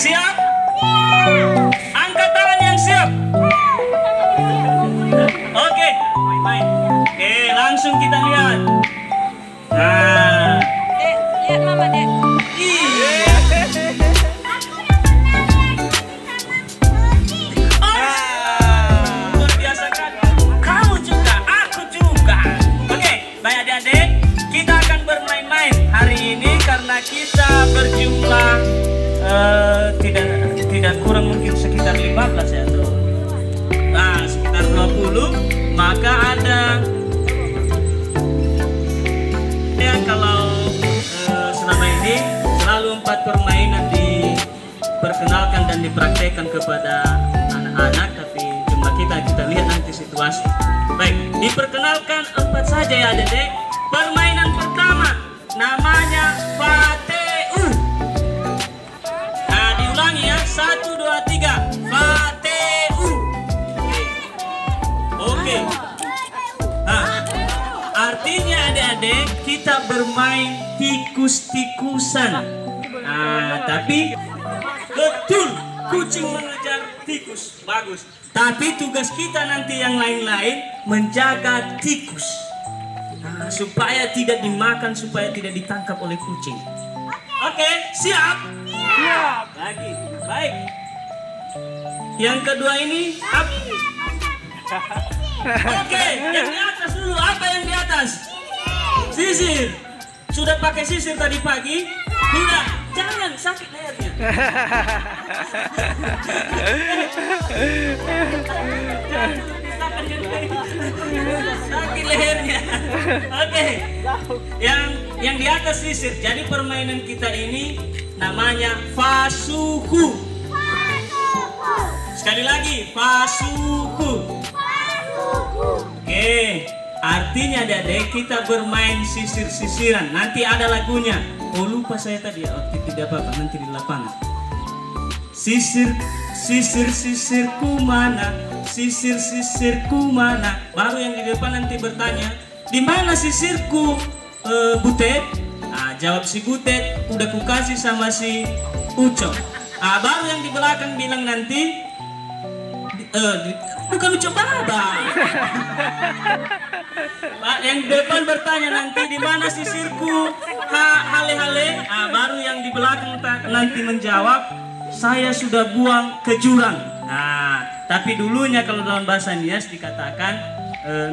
Siap? Angkat tangan yang siap. Oke, main. Oke, langsung kita lihat. Nah, Dek, lihat mama, Dek. iya. Luar biasa kan? Kamu juga, aku juga. Oke, baik adik-adik, kita akan bermain-main hari ini karena kita berjumlah tidak kurang mungkin sekitar 15 ya tuh. Nah, sekitar 20, maka ada ya kalau selama ini selalu 4 permainan diperkenalkan dan dipraktekkan kepada anak-anak, tapi jumlah kita lihat nanti situasi. Baik, diperkenalkan 4 saja ya adik-adik. Permainan pertama namanya Fateu. Nah, diulangi ya, 1, 2, 3, Fateu. Oke. Nah, artinya adik-adik kita bermain tikus-tikusan. Nah, tapi betul kucing mengejar tikus, bagus. Tapi tugas kita nanti yang lain-lain menjaga tikus. Nah, supaya tidak dimakan, supaya tidak ditangkap oleh kucing. Oke, siap? Siap. Lagi, baik. Yang kedua ini apa? Oke, yang di atas dulu. Apa yang di atas? Sisir. Sudah pakai sisir tadi pagi? Sudah. Jangan sakit lehernya. Sakit lehernya. Oke. Yang di atas sisir. Jadi permainan kita ini namanya fasuhu. Sekali lagi, fasuhu. Oke, artinya adik-adik kita bermain sisir-sisiran. Nanti ada lagunya. Oh, lupa saya tadi. Oh, tidak apa-apa, nanti di lapangan. Sisir, sisir, sisirku mana? Sisir, sisirku mana? Baru yang di depan nanti bertanya, di mana sisirku, Butet? Nah, jawab si Butet, udah kukasih sama si Ucok. Nah, baru yang di belakang bilang nanti, bukan Ucok Baba. Yang depan bertanya nanti di mana sisirku, hale-hale. Nah, baru yang di belakang nanti menjawab, saya sudah buang ke jurang. Nah, tapi dulunya kalau dalam bahasa Nias dikatakan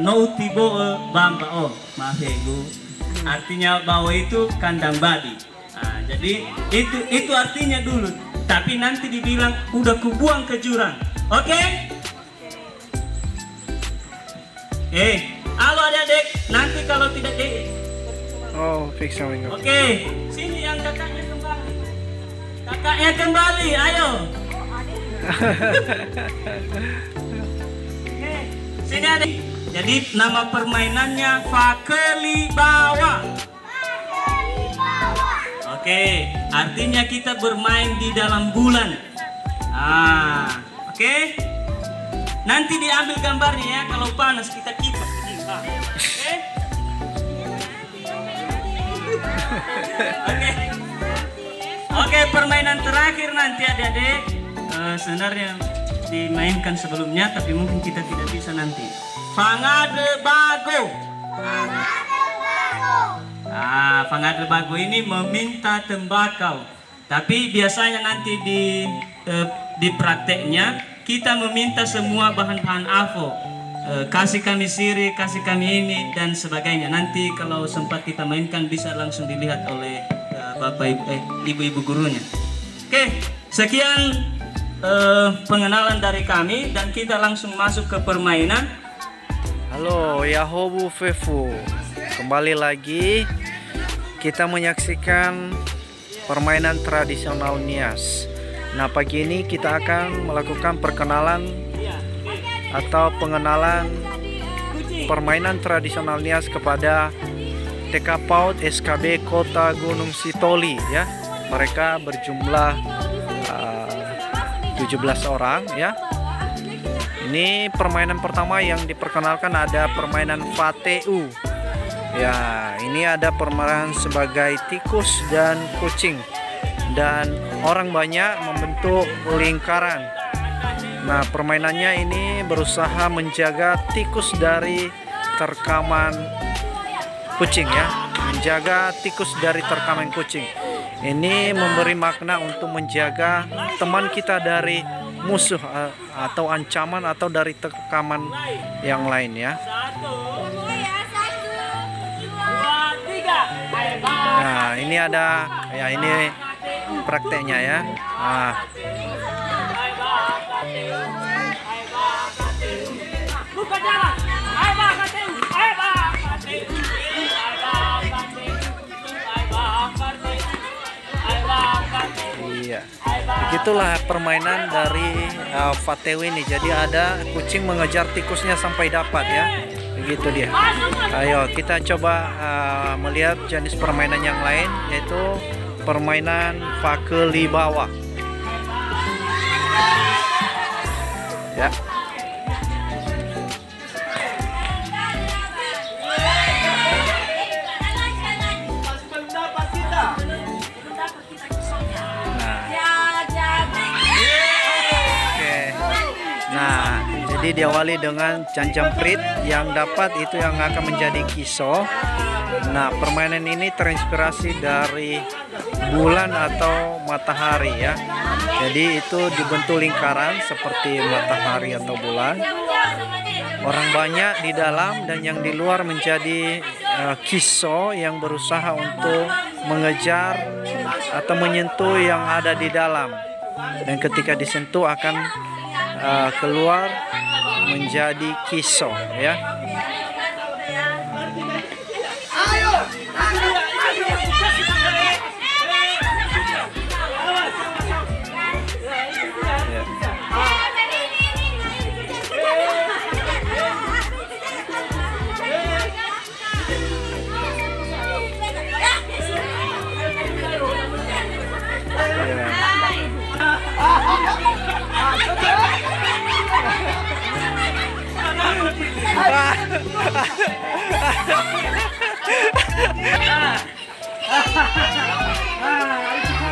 no tibo bamba. Oh, maaf ya Ibu. Artinya bahwa itu kandang babi. Nah, jadi itu artinya dulu. Tapi nanti dibilang udah kubuang ke jurang. Oke? Halo adik-adik, nanti kalau tidak Oh, fix something. Oke, sini yang kakaknya kembali. Kakaknya kembali, ayo. Oke, sini adik. Jadi nama permainannya Fakeli Bawa. Oke, artinya kita bermain di dalam bulan. Oke. Nanti diambil gambarnya ya, kalau panas kita kipas. Oke, permainan terakhir nanti adik-adik sebenarnya dimainkan sebelumnya, tapi mungkin kita tidak bisa nanti. Fangade Bago. Fangade Bago ini meminta tembakau. Tapi biasanya nanti di prakteknya kita meminta semua bahan-bahan AVO. Kasih kami siri, kasih kami ini dan sebagainya. Nanti kalau sempat kita mainkan bisa langsung dilihat oleh ibu-ibu gurunya. Oke, sekian pengenalan dari kami dan kita langsung masuk ke permainan. Halo Yahobu Fefu, kembali lagi kita menyaksikan permainan tradisional Nias. Nah, pagi ini kita akan melakukan perkenalan atau pengenalan permainan tradisional Nias kepada TK PAUD SKB Kota Gunung Sitoli ya. Mereka berjumlah 17 orang ya. Ini permainan pertama yang diperkenalkan ada permainan Fateu. Ya, ini ada permainan sebagai tikus dan kucing. Dan orang banyak membentuk berbentuk lingkaran. Nah, permainannya ini berusaha menjaga tikus dari terkaman kucing ya, menjaga tikus dari terkaman kucing. Ini memberi makna untuk menjaga teman kita dari musuh atau ancaman atau dari terkaman yang lain ya. Nah, ini ada ya, ini prakteknya ya. Nah. Iya, begitulah permainan dari VTW ini. Jadi ada kucing mengejar tikusnya sampai dapat ya. Begitu dia. Ayo kita coba melihat jenis permainan yang lain, yaitu permainan Fakelibawa. Ya. Nah, jadi diawali dengan janjamprit yang dapat itu yang akan menjadi kiso. Nah, permainan ini terinspirasi dari bulan atau matahari ya. Jadi itu dibentuk lingkaran seperti matahari atau bulan. Orang banyak di dalam dan yang di luar menjadi kiso yang berusaha untuk mengejar atau menyentuh yang ada di dalam. Dan ketika disentuh akan keluar menjadi kiso ya.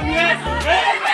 Yes.